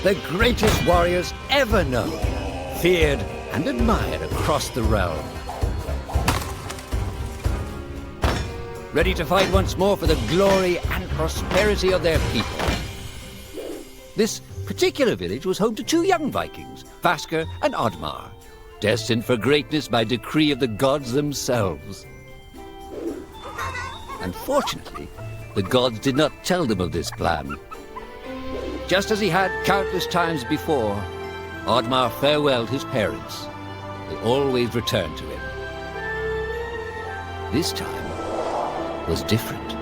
the greatest warriors ever known, feared and admired across the realm. Ready to fight once more for the glory and prosperity of their people. This particular village was home to two young Vikings, Vasker and Odmar, destined for greatness by decree of the gods themselves. Unfortunately, the gods did not tell them of this plan. Just as he had countless times before, Odmar farewelled his parents. They always returned to him. This time was different.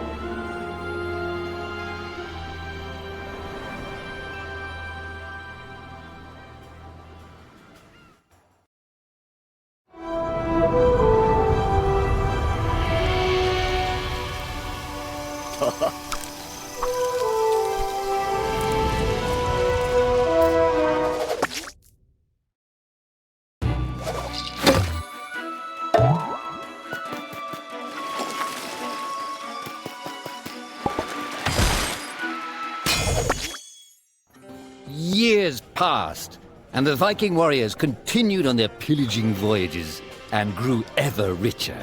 Years passed, and the Viking warriors continued on their pillaging voyages and grew ever richer.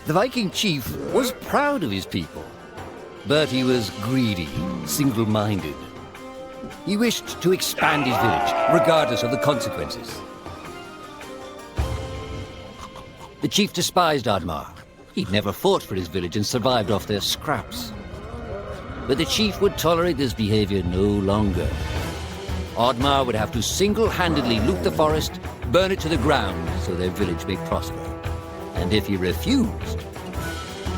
The Viking chief was proud of his people, but he was greedy, single-minded. He wished to expand his village, regardless of the consequences. The chief despised Odmar. He'd never fought for his village and survived off their scraps. But the chief would tolerate this behavior no longer. Odmar would have to single-handedly loot the forest, burn it to the ground so their village may prosper. And if he refused,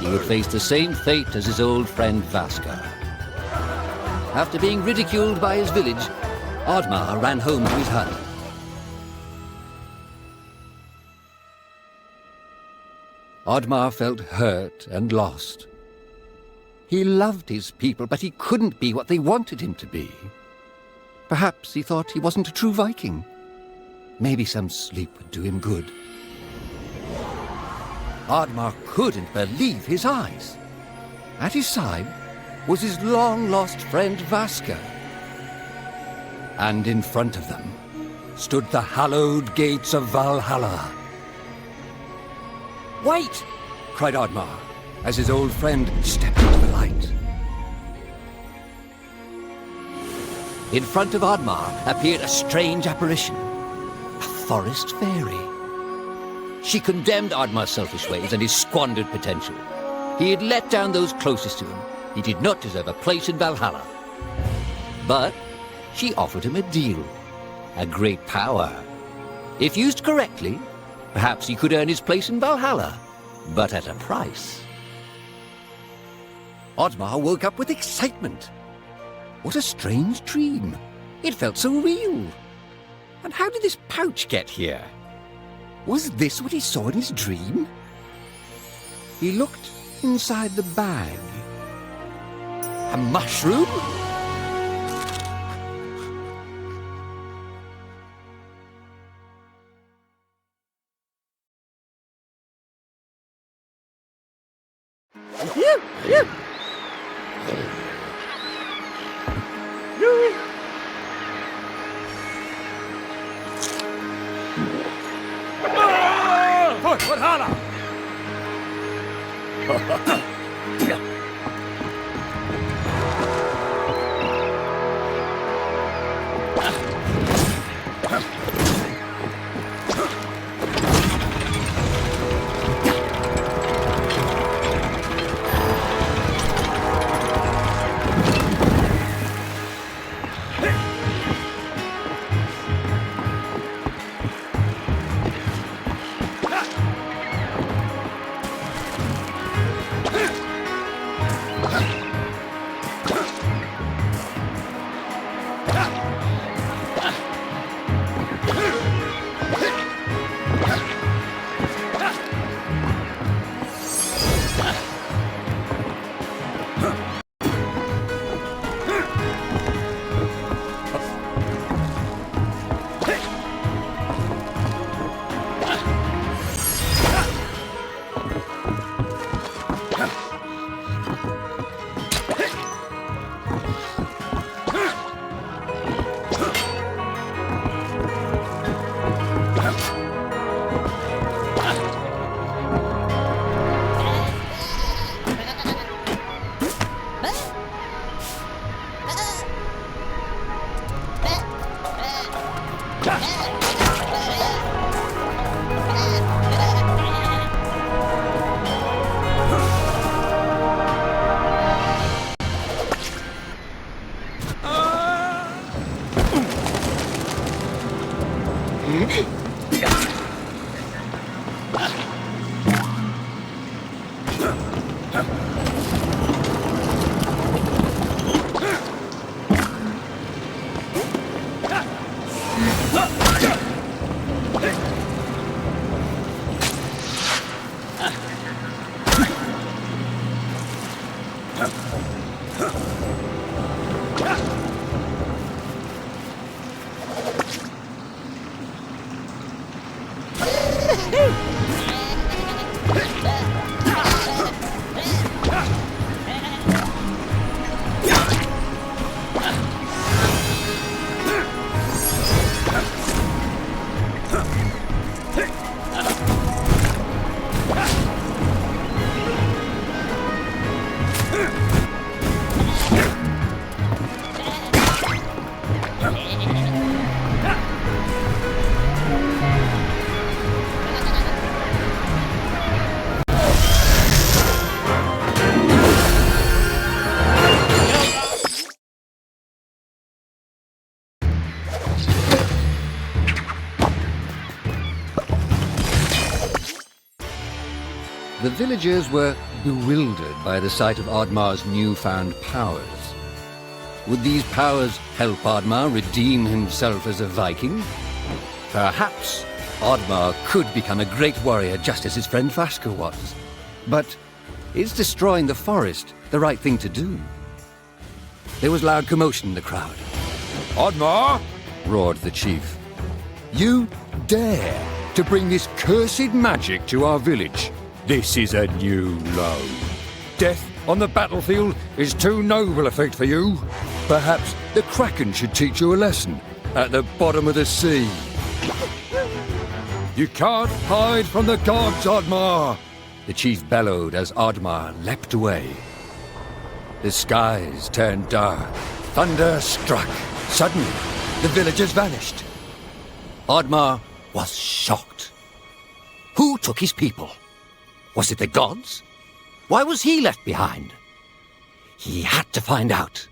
he would face the same fate as his old friend Vasker. After being ridiculed by his village, Odmar ran home to his hut. Odmar felt hurt and lost. He loved his people, but he couldn't be what they wanted him to be. Perhaps he thought he wasn't a true Viking. Maybe some sleep would do him good. Odmar couldn't believe his eyes. At his side was his long-lost friend Vasker. And in front of them stood the hallowed gates of Valhalla. "Wait!" cried Odmar, as his old friend stepped into the light. In front of Odmar appeared a strange apparition, a forest fairy. She condemned Odmar's selfish ways and his squandered potential. He had let down those closest to him. He did not deserve a place in Valhalla. But she offered him a deal, a great power. If used correctly, perhaps he could earn his place in Valhalla, but at a price. Odmar woke up with excitement. What a strange dream. It felt so real. And how did this pouch get here? Was this what he saw in his dream? He looked inside the bag. A mushroom? The villagers were bewildered by the sight of Odmar's newfound powers. Would these powers help Odmar redeem himself as a Viking? Perhaps Odmar could become a great warrior just as his friend Vaska was. But is destroying the forest the right thing to do? There was loud commotion in the crowd. Odmar! Roared the chief. You dare to bring this cursed magic to our village? This is a new low. Death on the battlefield is too noble a fate for you. Perhaps the Kraken should teach you a lesson at the bottom of the sea. You can't hide from the gods, Odmar! The chief bellowed as Odmar leapt away. The skies turned dark. Thunder struck. Suddenly, the villagers vanished. Odmar was shocked. Who took his people? Was it the gods? Why was he left behind? He had to find out.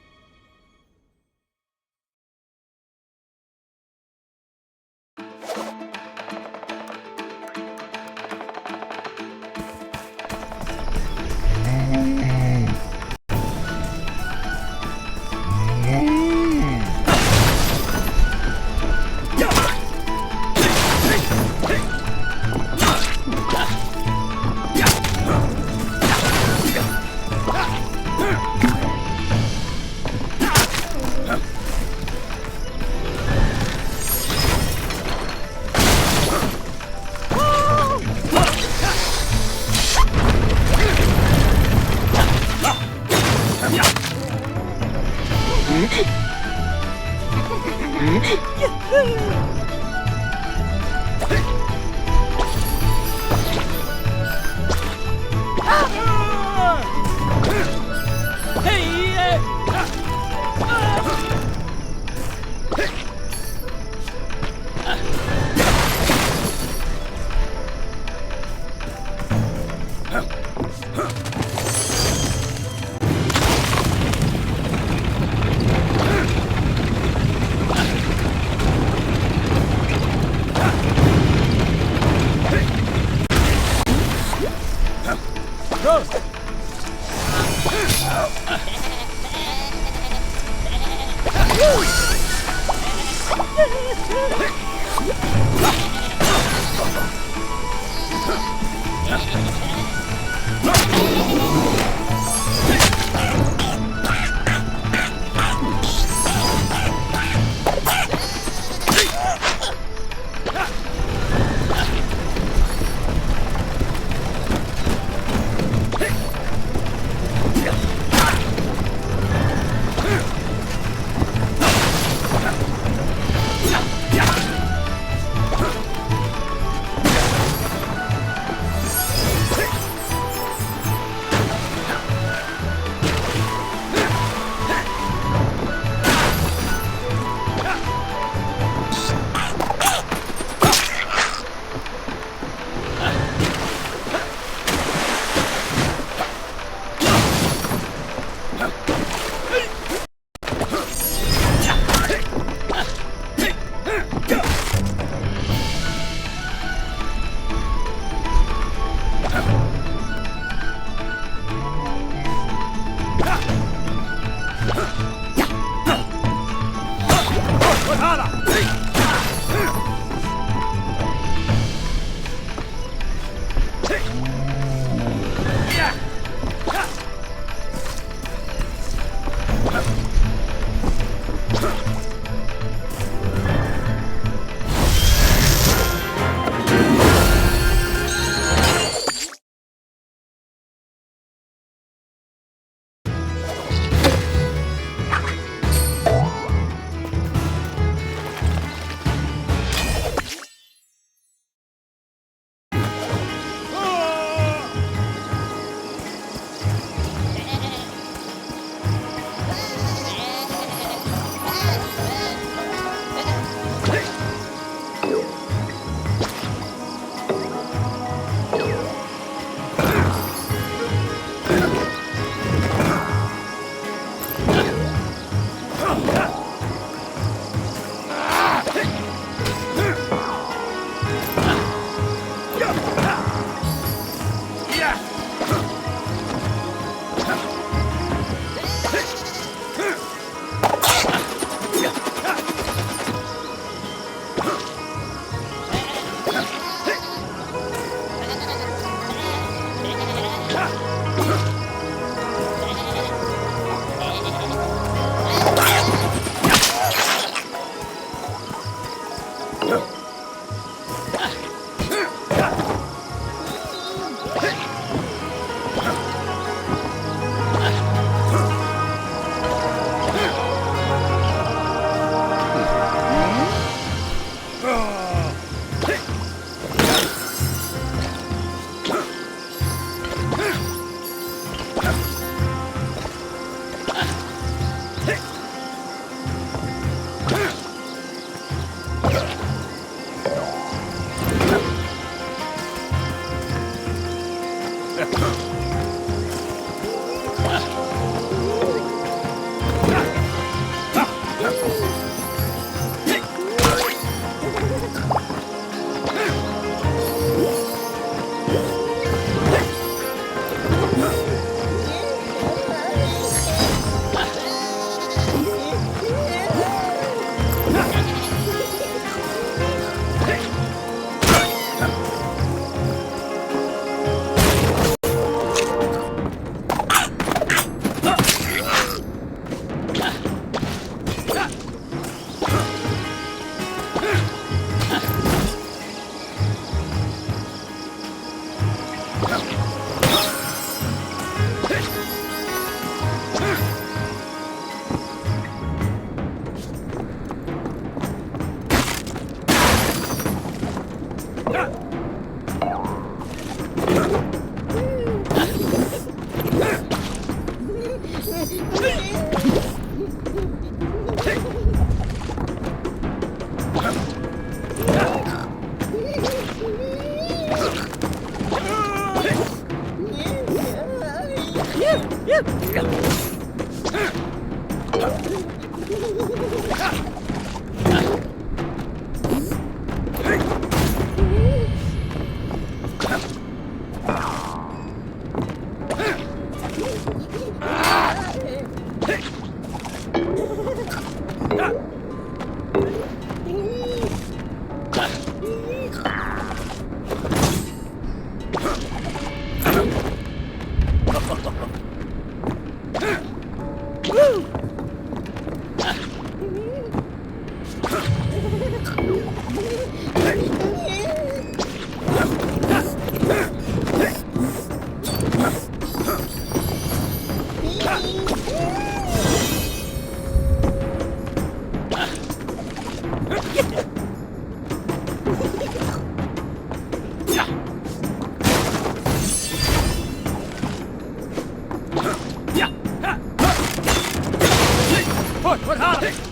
Put harder!